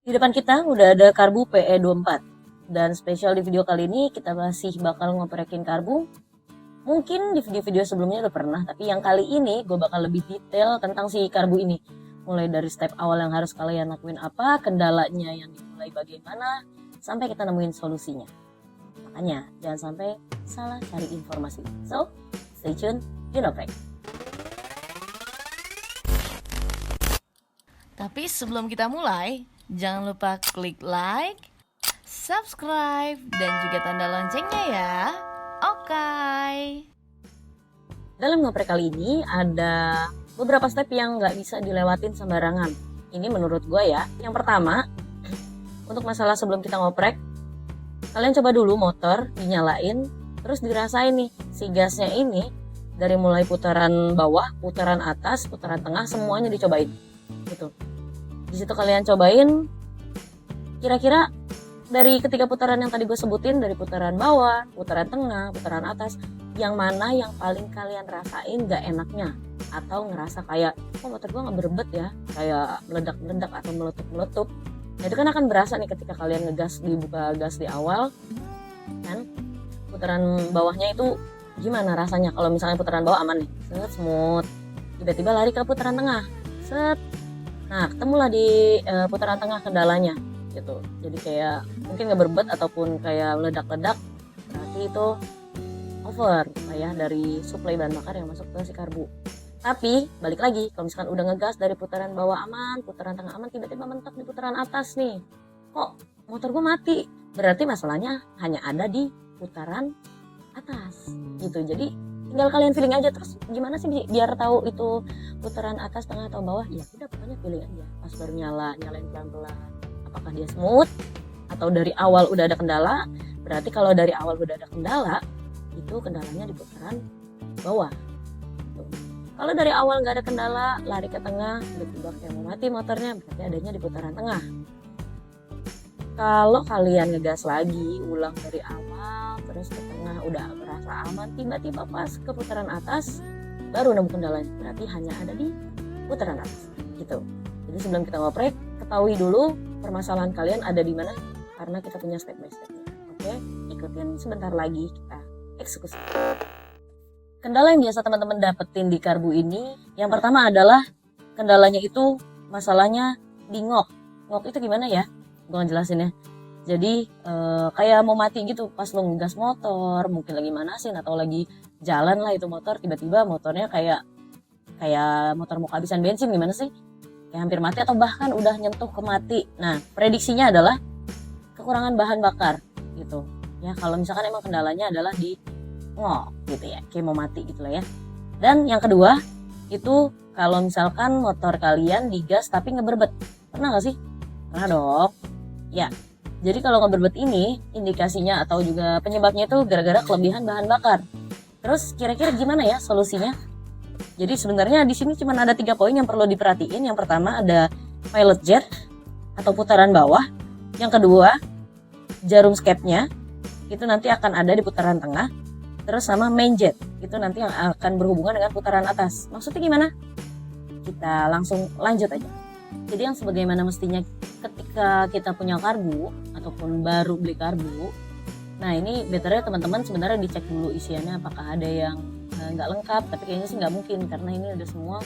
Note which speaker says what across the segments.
Speaker 1: Di depan kita udah ada karbu PE24. Dan spesial di video kali ini kita masih bakal ngoprekin karbu. Mungkin di video-video sebelumnya udah pernah, tapi yang kali ini gue bakal lebih detail tentang si karbu ini. Mulai dari step awal yang harus kalian lakuin apa, kendalanya yang dimulai bagaimana, sampai kita nemuin solusinya. Makanya jangan sampai salah cari informasi. So, stay tune, you know break.
Speaker 2: Tapi sebelum kita mulai, jangan lupa klik like, subscribe, dan juga tanda loncengnya ya. Oke.
Speaker 1: Dalam ngoprek kali ini ada beberapa step yang nggak bisa dilewatin sembarangan. Ini menurut gue ya. Yang pertama, untuk masalah sebelum kita ngoprek, kalian coba dulu motor dinyalain, terus dirasain nih si gasnya ini dari mulai putaran bawah, putaran atas, putaran tengah, semuanya dicobain. Gitu. Di situ kalian cobain kira-kira dari ketiga putaran yang tadi gue sebutin, dari putaran bawah, putaran tengah, putaran atas, yang mana yang paling kalian rasain gak enaknya, atau ngerasa kayak kok motor gue gak berebet ya, kayak meledak-meledak atau meletup-meletup. Nah itu kan akan berasa nih ketika kalian ngegas, dibuka gas di awal kan. Putaran bawahnya itu gimana rasanya? Kalau misalnya putaran bawah aman nih, set, smooth, tiba-tiba lari ke putaran tengah, set. Nah ketemulah di putaran tengah kendalanya gitu. Jadi kayak mungkin nggak berbet ataupun kayak meledak-ledak, berarti itu over ya dari suplai bahan bakar yang masuk ke si karbu. Tapi balik lagi, kalau misalkan udah ngegas dari putaran bawah aman, putaran tengah aman, tiba-tiba mentok di putaran atas nih, kok motor gue mati, berarti masalahnya hanya ada di putaran atas gitu. Jadi tinggal kalian feeling aja. Terus gimana sih biar tahu itu putaran atas, tengah atau bawah? Ya udah pokoknya feeling aja. Pas baru nyalain pelan-pelan, apakah dia smooth atau dari awal udah ada kendala. Berarti kalau dari awal udah ada kendala, itu kendalanya di putaran bawah. Kalau dari awal nggak ada kendala, lari ke tengah, tiba-tiba kayak mau mati motornya, berarti adanya di putaran tengah. Kalau kalian ngegas lagi, ulang dari awal, terus ke tengah udah merasa aman, tiba-tiba pas ke putaran atas, baru nemu kendalanya, berarti hanya ada di putaran atas gitu. Jadi sebelum kita ngoprek, ketahui dulu permasalahan kalian ada di mana, karena kita punya step by stepnya. Oke, ikutin sebentar lagi kita eksekusi. Kendala yang biasa teman-teman dapetin di karbu ini, yang pertama adalah kendalanya itu masalahnya di ngok. Ngok itu gimana ya? Gue jelasin ya. Jadi kayak mau mati gitu pas lo ngegas motor, mungkin lagi manasin atau lagi jalan lah itu motor, tiba-tiba motornya kayak motor mau kehabisan bensin, gimana sih? Kayak hampir mati atau bahkan udah nyentuh ke mati. Nah, prediksinya adalah kekurangan bahan bakar gitu. Ya, kalau misalkan emang kendalanya adalah di ngok gitu ya, kayak mau mati gitu lah ya. Dan yang kedua, itu kalau misalkan motor kalian digas tapi ngeberbet. Pernah gak sih? Pernah dong. Ya, jadi kalau ngeberbet ini indikasinya atau juga penyebabnya itu gara-gara kelebihan bahan bakar. Terus kira-kira gimana ya solusinya? Jadi sebenarnya di sini cuma ada 3 poin yang perlu diperhatiin. Yang pertama ada pilot jet atau putaran bawah. Yang kedua, jarum skepnya itu nanti akan ada di putaran tengah. Terus sama main jet itu nanti yang akan berhubungan dengan putaran atas. Maksudnya gimana? Kita langsung lanjut aja. Jadi yang sebagaimana mestinya ketika kita punya karbu ataupun baru beli karbu, nah ini betternya teman-teman sebenarnya dicek dulu isiannya apakah ada yang nggak lengkap, tapi kayaknya sih nggak mungkin karena ini udah semua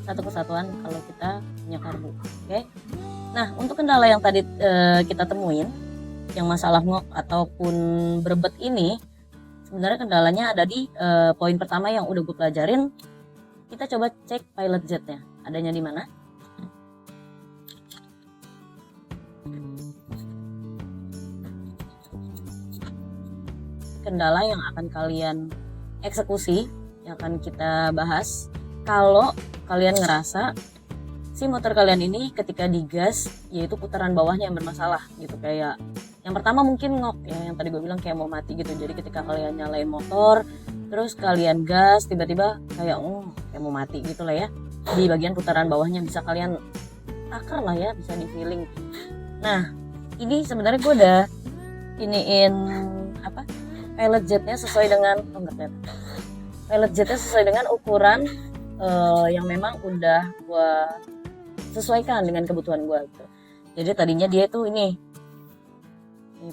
Speaker 1: satu kesatuan kalau kita punya karbu. Oke? Nah untuk kendala yang tadi kita temuin, yang masalah ngok ataupun berbet ini, sebenarnya kendalanya ada di poin pertama yang udah gue pelajarin. Kita coba cek pilot jetnya, adanya di mana? Kendala yang akan kalian eksekusi, yang akan kita bahas. Kalau kalian ngerasa si motor kalian ini ketika digas, yaitu putaran bawahnya yang bermasalah gitu. Kayak yang pertama mungkin ngok ya, yang tadi gue bilang kayak mau mati gitu. Jadi ketika kalian nyalain motor, terus kalian gas, tiba-tiba kayak kayak mau mati gitu lah ya. Di bagian putaran bawahnya bisa kalian takar lah ya, bisa di feeling. Nah ini sebenarnya gue udah iniin pilot jetnya sesuai dengan pilot jetnya sesuai dengan ukuran yang memang udah gue sesuaikan dengan kebutuhan gue gitu. Jadi tadinya dia tuh ini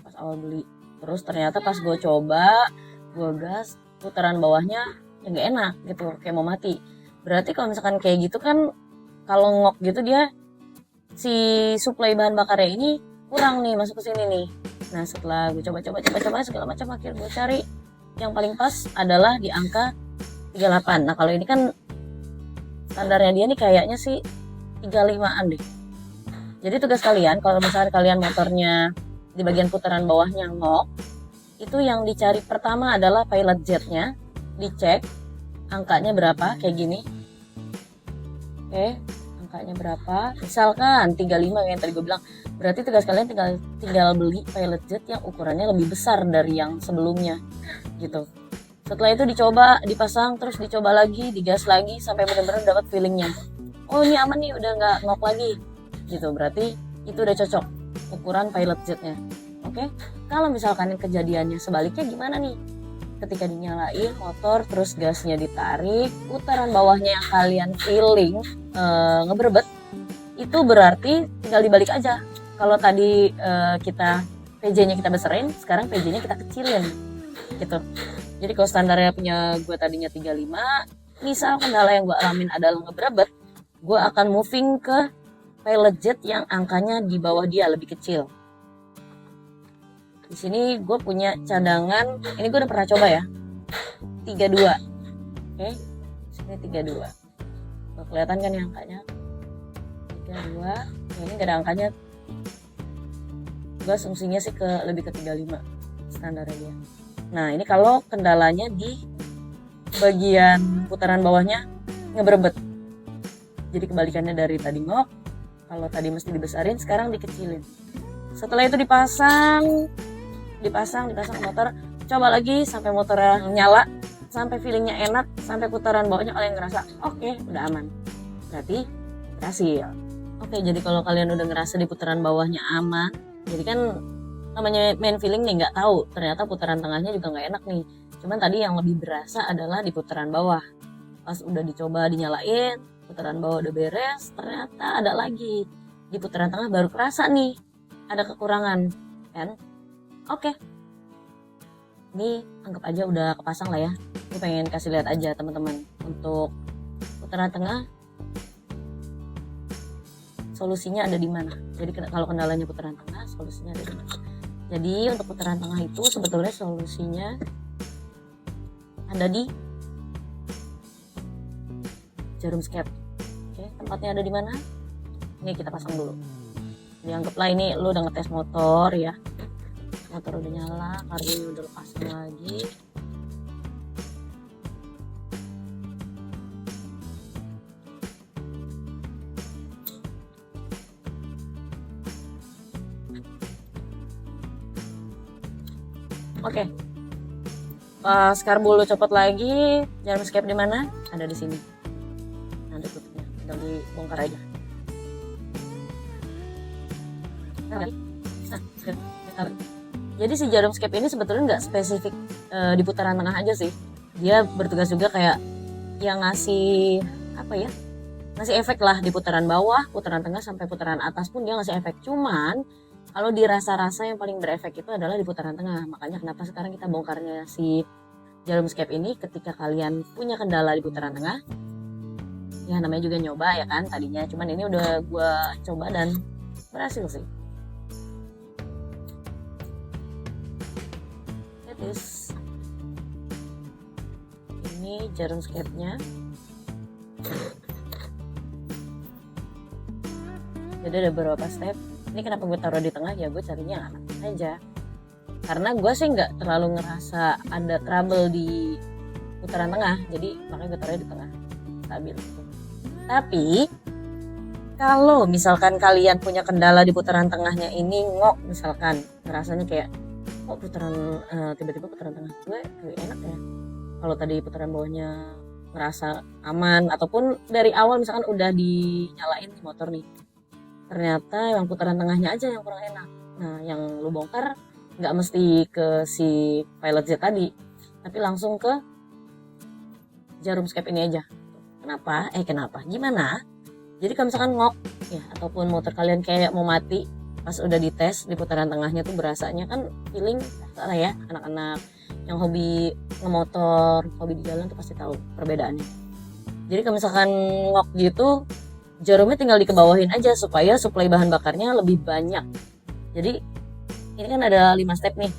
Speaker 1: pas awal beli, terus ternyata pas gue coba, gue gas, putaran bawahnya ya nggak enak gitu, kayak mau mati. Berarti kalau misalkan kayak gitu kan, kalau ngok gitu dia si suplai bahan bakarnya ini kurang nih masuk ke sini nih. Nah setelah gue coba segala macam, akhirnya gue cari yang paling pas adalah di angka 38. Nah kalau ini kan standarnya dia nih kayaknya sih 35an deh. Jadi tugas kalian kalau misalnya kalian motornya di bagian putaran bawahnya ngok, itu yang dicari pertama adalah pilot jetnya, dicek angkanya berapa kayak gini. Oke, angkanya berapa? Misalkan 35 yang tadi gue bilang, berarti tugas kalian tinggal beli pilot jet yang ukurannya lebih besar dari yang sebelumnya gitu. Setelah itu dicoba, dipasang, terus dicoba lagi, digas lagi sampai benar-benar dapat feelingnya. Oh ini aman nih, udah nggak ngok lagi gitu. Berarti itu udah cocok ukuran pilot jetnya. Oke, kalau misalkan kejadiannya sebaliknya gimana nih? Ketika dinyalain motor terus gasnya ditarik, putaran bawahnya yang kalian feeling ngeberebet, itu berarti tinggal dibalik aja. Kalau tadi kita PJ-nya kita besarin, sekarang PJ-nya kita kecilin gitu. Jadi kalau standarnya punya gue tadinya 35, misal kendala yang gue alamin adalah ngeberebet, gue akan moving ke pilot jet yang angkanya di bawah dia lebih kecil. Di sini gue punya cadangan, ini gue udah pernah coba ya, 32. Oke, sini 32. Tuh, kelihatan kan ya angkanya 32. Nah, ini gak ada angkanya. Gue asumsinya sih lebih ke 35 standarnya dia. Nah ini kalau kendalanya di bagian putaran bawahnya ngeberebet. Jadi kebalikannya dari tadi ngok, kalau tadi mesti dibesarin, sekarang dikecilin. Setelah itu dipasang motor, coba lagi sampai motornya nyala, sampai feelingnya enak, sampai putaran bawahnya kalian ngerasa oke, udah aman, berarti berhasil. Oke, jadi kalau kalian udah ngerasa di putaran bawahnya aman, jadi kan namanya main feeling nih, nggak tahu ternyata putaran tengahnya juga nggak enak nih. Cuman tadi yang lebih berasa adalah di putaran bawah. Pas udah dicoba dinyalain, putaran bawah udah beres, ternyata ada lagi di putaran tengah baru kerasa nih ada kekurangan kan. Oke, ini anggap aja udah kepasang lah ya. Gue pengen kasih lihat aja teman-teman, untuk putaran tengah solusinya ada di mana. Jadi kalau kendalanya putaran tengah, solusinya ada di mana. Jadi untuk putaran tengah itu sebetulnya solusinya ada di jarum skep. Oke, tempatnya ada di mana? Ini kita pasang dulu. Dianggaplah ini lu udah ngetes motor ya. Motor udah nyala, karbonnya udah lepasin lagi. Oke. Pas karbu lu copot lagi, jarum skep di mana? Ada di sini. Nanti tutupnya, tinggal dibongkar aja. Jadi si jarum skep ini sebetulnya nggak spesifik di putaran tengah aja sih. Dia bertugas juga kayak yang ngasih apa ya? Ngasih efek lah di putaran bawah, putaran tengah sampai putaran atas pun dia ngasih efek. Cuman kalau di rasa-rasa yang paling berefek itu adalah di putaran tengah. Makanya kenapa sekarang kita bongkarnya si jarum skep ini ketika kalian punya kendala di putaran tengah. Ya namanya juga nyoba ya kan tadinya. Cuman ini udah gue coba dan berhasil sih. Ini jarum skepnya. Jadi ada beberapa step. Ini kenapa gue taruh di tengah ya, gue carinya anak aja. Karena gue sih nggak terlalu ngerasa ada trouble di putaran tengah, jadi makanya gue taruh di tengah, stabil. Tapi kalau misalkan kalian punya kendala di putaran tengahnya ini ngok, misalkan ngerasanya kayak putaran tiba-tiba putaran tengah gue enak ya, kalau tadi putaran bawahnya ngerasa aman, ataupun dari awal misalkan udah dinyalain di motor nih, ternyata yang putaran tengahnya aja yang kurang enak. Nah yang lu bongkar nggak mesti ke si pilot jet tadi, tapi langsung ke jarum skep ini aja. Kenapa? Gimana? Jadi kalau misalkan ngok ya, ataupun motor kalian kayak mau mati pas udah dites di putaran tengahnya tuh berasanya kan feeling salah ya, anak-anak yang hobi ngemotor, hobi di jalan tuh pasti tahu perbedaannya. Jadi kalau misalkan ngok gitu, jarumnya tinggal dikebawahin aja supaya suplai bahan bakarnya lebih banyak. Jadi ini kan ada 5 step nih.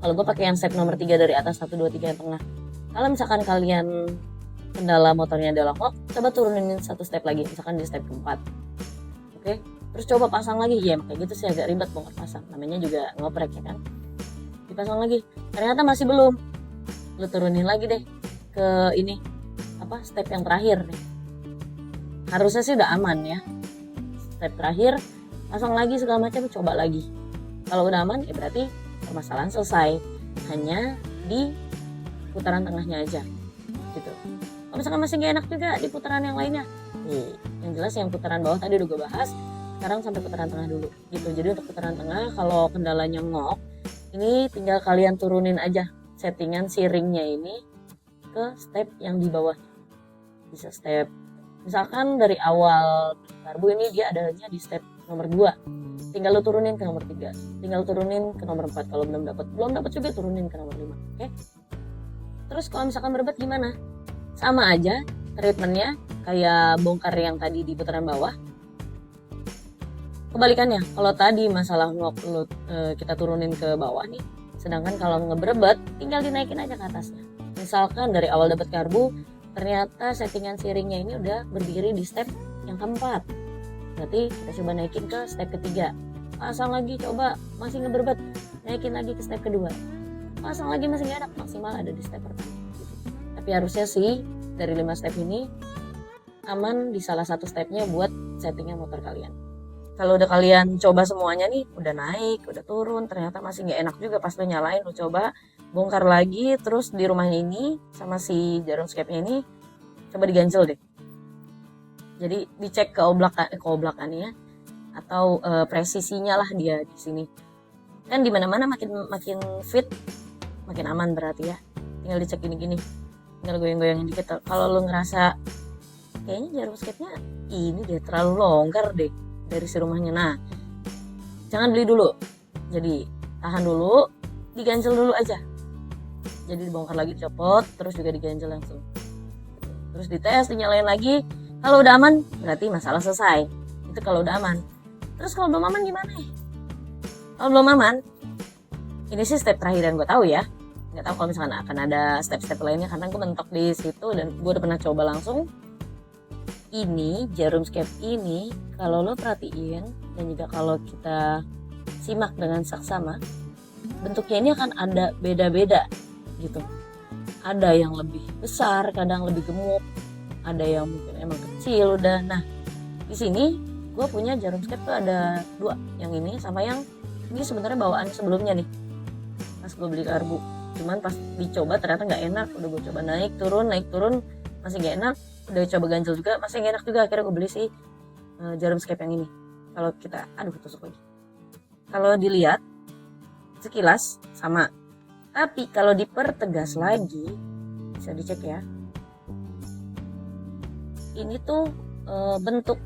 Speaker 1: Kalau gue pakai yang step nomor 3 dari atas, 1, 2, 3 yang tengah. Kalau misalkan kalian kendala motornya adalah ngok, coba turunin 1 step lagi, misalkan di step keempat. Oke, terus coba pasang lagi. Ya kayak gitu sih agak ribet bongkar pasang, namanya juga ngoprek ya kan. Dipasang lagi, ternyata masih belum, lu turunin lagi deh ke ini step yang terakhir nih. Harusnya sih udah aman ya. Step terakhir, pasang lagi segala macam, coba lagi. Kalau udah aman ya berarti permasalahan selesai, hanya di putaran tengahnya aja gitu. Kalau misalkan masih gak enak juga di putaran yang lainnya, yang jelas yang putaran bawah tadi udah gue bahas, sekarang sampai putaran tengah dulu gitu. Jadi untuk putaran tengah kalau kendalanya ngok, ini tinggal kalian turunin aja settingan si ringnya ini ke step yang di bawah. Bisa step, misalkan dari awal karbu ini dia adanya di step nomor 2, tinggal lu turunin ke nomor 3, tinggal turunin ke nomor 4. Kalau belum dapat juga turunin ke nomor 5. Oke. Terus kalau misalkan berbet gimana? Sama aja treatmentnya kayak bongkar yang tadi di putaran bawah. Kebalikannya, kalau tadi masalah ngok kita turunin ke bawah nih, sedangkan kalau ngeberebet tinggal dinaikin aja ke atasnya. Misalkan dari awal dapat karbu, ternyata settingan siringnya ini udah berdiri di step yang keempat, berarti kita coba naikin ke step ketiga. Pasang lagi, coba masih ngeberebet, naikin lagi ke step kedua. Pasang lagi masih gak enak, maksimal ada di step pertama gitu. Tapi harusnya sih dari 5 step ini aman di salah satu stepnya buat settingnya motor kalian. Kalau udah kalian coba semuanya nih, udah naik, udah turun, ternyata masih gak enak juga pas lo nyalain, lo coba bongkar lagi, terus di rumahnya ini sama si jarum skepnya ini coba diganjel deh. Jadi dicek keoblakannya atau presisinya lah dia di sini. Kan di mana-mana makin fit, makin aman berarti ya. Tinggal dicek gini-gini, tinggal goyang-goyangin dikit. Kalau lo ngerasa kayaknya jarum skepnya ini dia terlalu longgar deh dari si rumahnya, nah jangan beli dulu. Jadi tahan dulu, diganjel dulu aja. Jadi dibongkar lagi, dicopot, terus juga diganjel langsung. Terus dites, dinyalain lagi. Kalau udah aman, berarti masalah selesai. Itu kalau udah aman. Terus kalau belum aman gimana? Kalau belum aman, ini sih step terakhir yang gue tahu ya. Nggak tahu kalau misalkan akan ada step-step lainnya, karena gue mentok di situ dan gue udah pernah coba langsung. Ini jarum skep ini, kalau lo perhatiin dan juga kalau kita simak dengan saksama, bentuknya ini akan ada beda-beda gitu. Ada yang lebih besar, kadang lebih gemuk, ada yang mungkin emang kecil udah. Nah di sini gue punya jarum skep tuh ada 2, yang ini sama yang ini sebenarnya bawaan sebelumnya nih pas gue beli karbu. Cuman pas dicoba ternyata nggak enak, udah gue coba naik turun masih nggak enak, udah coba ganjel juga masih nggak enak juga, akhirnya gue beli sih jarum skep yang ini. Kalau kita tusuk lagi, kalau dilihat sekilas sama, tapi kalau dipertegas lagi bisa dicek ya, ini tuh bentuk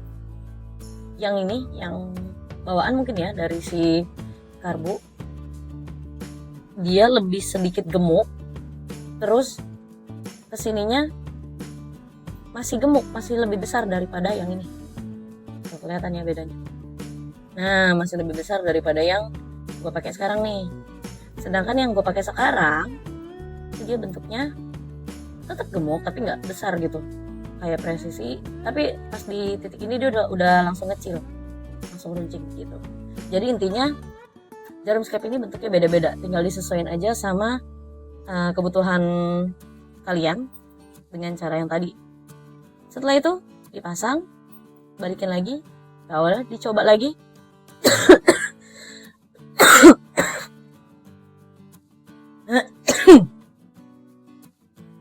Speaker 1: yang ini, yang bawaan mungkin ya dari si karbu, dia lebih sedikit gemuk, terus kesininya masih gemuk, masih lebih besar daripada yang ini. Tuh, kelihatan ya bedanya. Nah, masih lebih besar daripada yang gue pakai sekarang nih. Sedangkan yang gue pakai sekarang, dia bentuknya tetap gemuk tapi nggak besar gitu, kayak presisi. Tapi pas di titik ini dia udah langsung kecil, langsung runcing gitu. Jadi intinya jarum skep ini bentuknya beda-beda, tinggal disesuaikan aja sama kebutuhan kalian dengan cara yang tadi. Setelah itu dipasang, balikin lagi, awalnya dicoba lagi.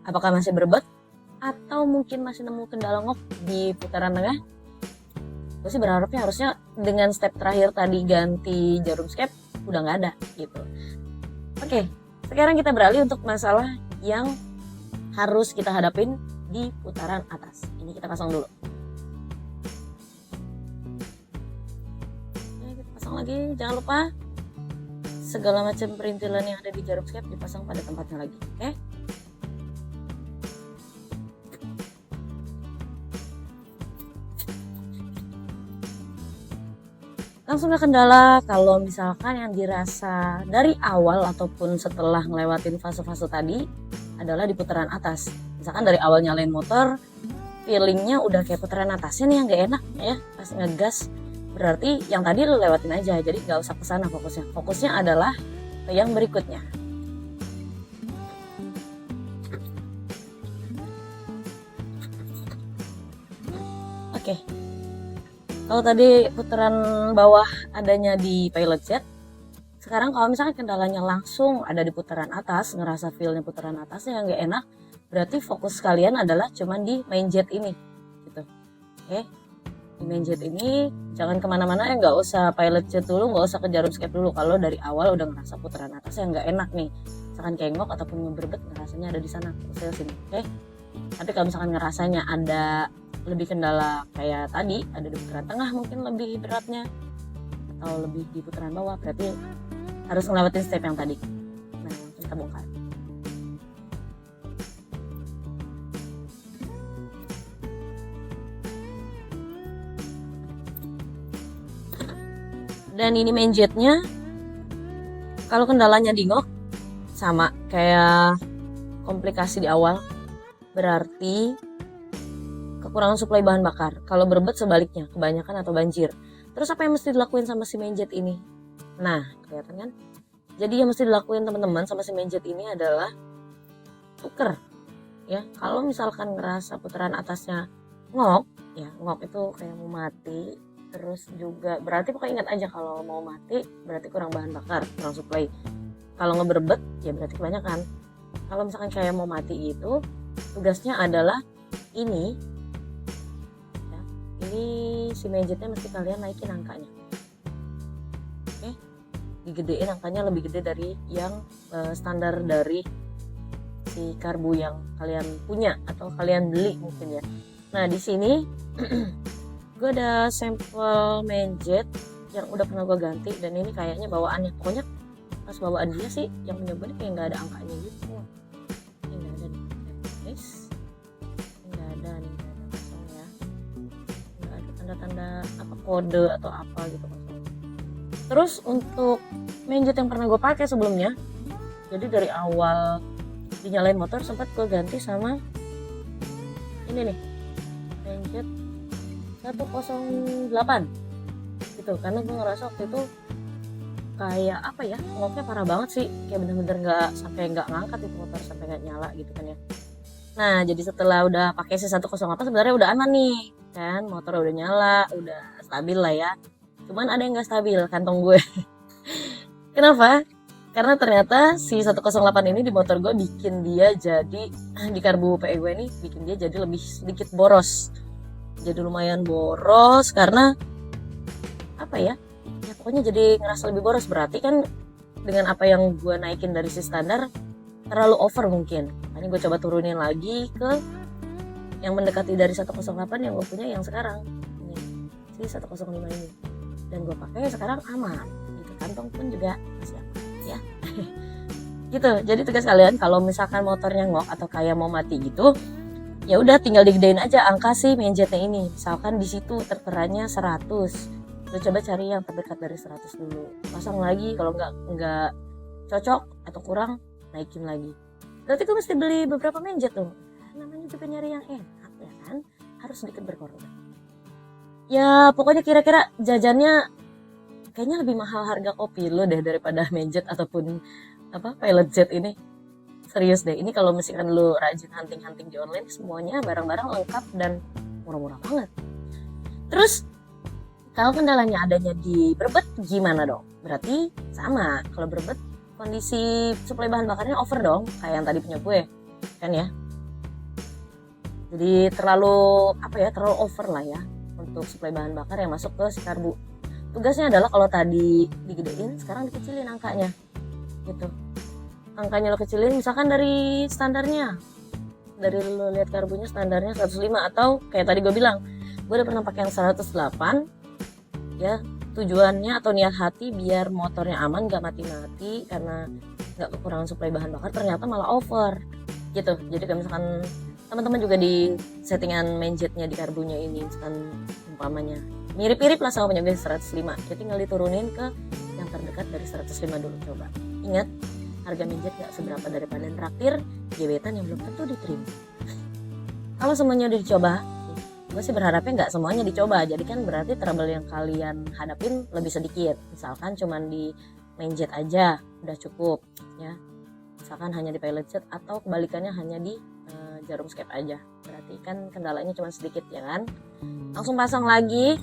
Speaker 1: Apakah masih berebet atau mungkin masih nemu kendala ngok di putaran tengah? Gue sih berharapnya harusnya dengan step terakhir tadi ganti jarum skep udah nggak ada gitu. Oke, sekarang kita beralih untuk masalah yang harus kita hadapin di putaran atas. Ini kita pasang dulu. Ulang lagi, jangan lupa segala macam perintilan yang ada di jarum skep dipasang pada tempatnya lagi. Oke? Langsung ke kendala. Kalau misalkan yang dirasa dari awal ataupun setelah ngelewatin fase-fase tadi adalah di putaran atas. Misalkan dari awal nyalain motor, feelingnya udah kayak putaran atasnya nih yang gak enak ya pas ngegas, berarti yang tadi lu lewatin aja, jadi gak usah kesana fokusnya adalah ke yang berikutnya. Oke. Kalau tadi putaran bawah adanya di pilot jet, sekarang kalau misalkan kendalanya langsung ada di putaran atas, ngerasa feelnya putaran atasnya yang gak enak, berarti fokus kalian adalah cuman di main jet ini gitu. Oke, di main jet ini jangan kemana-mana ya, nggak usah pilot jet dulu, nggak usah ke jarum skep dulu kalau dari awal udah ngerasa putaran atas yang nggak enak nih, misalkan kengok ataupun ngeberbet ngerasanya ada di sana, fokusnya sini. Oke, tapi kalau misalkan ngerasanya ada lebih kendala kayak tadi, ada di putaran tengah mungkin lebih beratnya atau lebih di putaran bawah, berarti harus ngelewatin step yang tadi. Nah, kita bongkar. Dan ini main jetnya, kalau kendalanya di ngok sama kayak komplikasi di awal, berarti kekurangan suplai bahan bakar. Kalau berbet sebaliknya, kebanyakan atau banjir. Terus apa yang mesti dilakuin sama si main jet ini? Nah, kelihatan kan? Jadi yang mesti dilakuin teman-teman sama si main jet ini adalah tuker. Ya, kalau misalkan ngerasa putaran atasnya ngok, ya ngok itu kayak mau mati. Terus juga berarti pokoknya ingat aja kalau mau mati berarti kurang bahan bakar, kurang suplai. Kalau ngeberbet ya berarti kebanyakan. Kalau misalkan kayak mau mati itu tugasnya adalah ini ya, ini si majetnya mesti kalian naikin angkanya. Oke, digedein angkanya lebih gede dari yang standar dari si karbu yang kalian punya atau kalian beli mungkin ya. Nah di sini gue ada sampel main jet yang udah pernah gue ganti, dan ini kayaknya bawaannya, pokoknya pas bawaan dia sih yang punya gue kayak nggak ada angkanya gitu. Ini nggak ada nih guys, ini nggak ada kosong ya, nggak ada tanda-tanda apa kode atau apa gitu kosong. Terus untuk main jet yang pernah gue pakai sebelumnya, jadi dari awal dinyalain motor sempat gue ganti sama ini nih main jet 108 gitu, karena gue ngerasa waktu itu kayak apa ya, ngoknya parah banget sih, kayak bener-bener nggak sampai nggak ngangkat itu motor, sampai nggak nyala gitu kan ya. Nah jadi setelah udah pakai C108 sebenarnya udah aman nih kan, motor udah nyala, udah stabil lah ya, cuman ada yang nggak stabil kantong gue. Kenapa? Karena ternyata si 108 ini di motor gue bikin dia jadi, di karbu PE gue ini bikin dia jadi lebih sedikit boros. Jadi lumayan boros karena apa ya, ya pokoknya jadi ngerasa lebih boros. Berarti kan dengan apa yang gue naikin dari si standar terlalu over mungkin, makanya gue coba turunin lagi ke yang mendekati dari 108 yang gue punya yang sekarang ini, si 105 ini, dan gue pakai sekarang aman gitu, kantong pun juga masih aman ya. Gitu. Jadi tugas kalian kalau misalkan motornya ngok atau kayak mau mati gitu, ya udah tinggal digedein aja angka si main jetnya ini. Misalkan di situ terteranya 100, lu coba cari yang terdekat dari 100 dulu, pasang lagi. Kalau nggak cocok atau kurang, naikin lagi. Berarti gue mesti beli beberapa main jet tuh, namanya juga nyari yang enak ya kan, harus sedikit berkorban. Ya pokoknya kira-kira jajannya kayaknya lebih mahal harga kopi lo deh daripada main jet ataupun apa pilot jet ini. Serius deh, ini kalau misalkan lu rajin hunting-hunting di online, semuanya barang-barang lengkap dan murah-murah banget. Terus kalau kendalanya adanya di berbet gimana dong? Berarti sama, kalau berbet kondisi suplai bahan bakarnya over dong, kayak yang tadi punya gue kan ya. Jadi terlalu apa ya, terlalu over lah ya untuk suplai bahan bakar yang masuk ke si karbu. Tugasnya adalah kalau tadi digedein, sekarang dikecilin angkanya gitu. Angkanya lo kecilin, misalkan dari standarnya, dari lo lihat karbunya standarnya 105, atau kayak tadi gue bilang, gue udah pernah pakai yang 108 ya, tujuannya atau niat hati biar motornya aman, gak mati-mati karena gak kekurangan suplai bahan bakar, ternyata malah over gitu. Jadi kalau misalkan teman-teman juga di settingan main jetnya di karbunya ini, misalkan umpamanya mirip-mirip lah sama punya 105, jadi tinggal diturunin ke yang terdekat dari 105 dulu. Coba ingat, harga main jet gak seberapa daripada traktir gebetan yang belum tentu diterima. Kalau semuanya udah dicoba, gue sih berharapnya nggak semuanya dicoba, jadi kan berarti trouble yang kalian hadapin lebih sedikit. Misalkan cuman di main jet aja udah cukup ya, misalkan hanya di pilot jet, atau kebalikannya hanya di jarum skep aja, berarti kan kendalanya cuma sedikit ya kan. Langsung pasang lagi,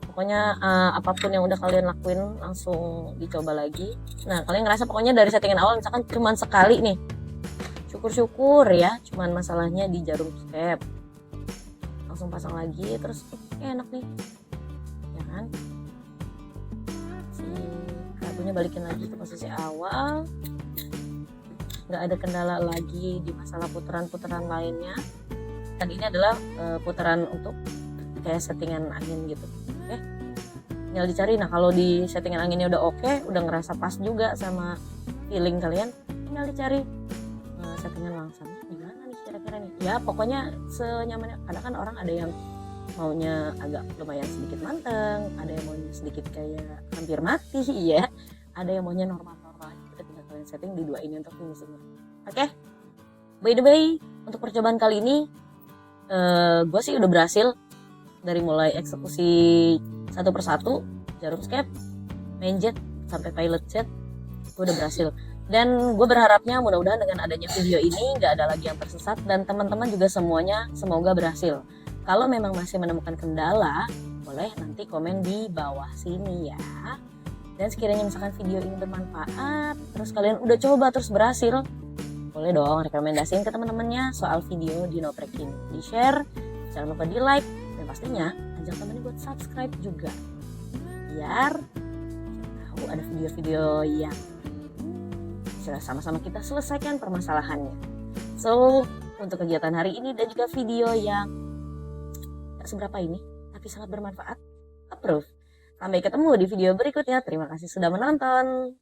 Speaker 1: pokoknya apapun yang udah kalian lakuin langsung dicoba lagi. Nah, kalian ngerasa pokoknya dari settingan awal misalkan cuman sekali nih, syukur-syukur ya cuman masalahnya di jarum skep, langsung pasang lagi terus enak nih ya kan. Si karbunya balikin lagi ke posisi awal, nggak ada kendala lagi di masalah putaran-putaran lainnya. Dan ini adalah putaran untuk kayak settingan angin gitu. Oke, tinggal dicari. Nah, kalau di settingan anginnya udah oke, udah ngerasa pas juga sama feeling kalian, tinggal dicari settingan langsungnya gimana nih kira-kira nih ya. Pokoknya senyamannya. Kadang kan orang ada yang maunya agak lumayan sedikit manteng, ada yang maunya sedikit kayak hampir mati ya, ada yang maunya normal-normal. Kita tinggal kalian setting di dua ini untuk finishingnya. Oke, by the way, untuk percobaan kali ini gue sih udah berhasil dari mulai eksekusi satu persatu, jarum skep, main jet sampai pilot jet, gue udah berhasil. Dan gue berharapnya mudah-mudahan dengan adanya video ini gak ada lagi yang tersesat, dan teman-teman juga semuanya semoga berhasil. Kalau memang masih menemukan kendala, boleh nanti komen di bawah sini ya. Dan sekiranya misalkan video ini bermanfaat, terus kalian udah coba terus berhasil, boleh dong rekomendasiin ke teman-temannya soal video Dino Prek ini. Di share, jangan lupa di like, dan pastinya ajak temennya buat subscribe juga, biar tahu ada video-video yang sama-sama kita selesaikan permasalahannya. So, untuk kegiatan hari ini dan juga video yang tak seberapa ini tapi sangat bermanfaat, approve. Sampai ketemu di video berikutnya. Terima kasih sudah menonton.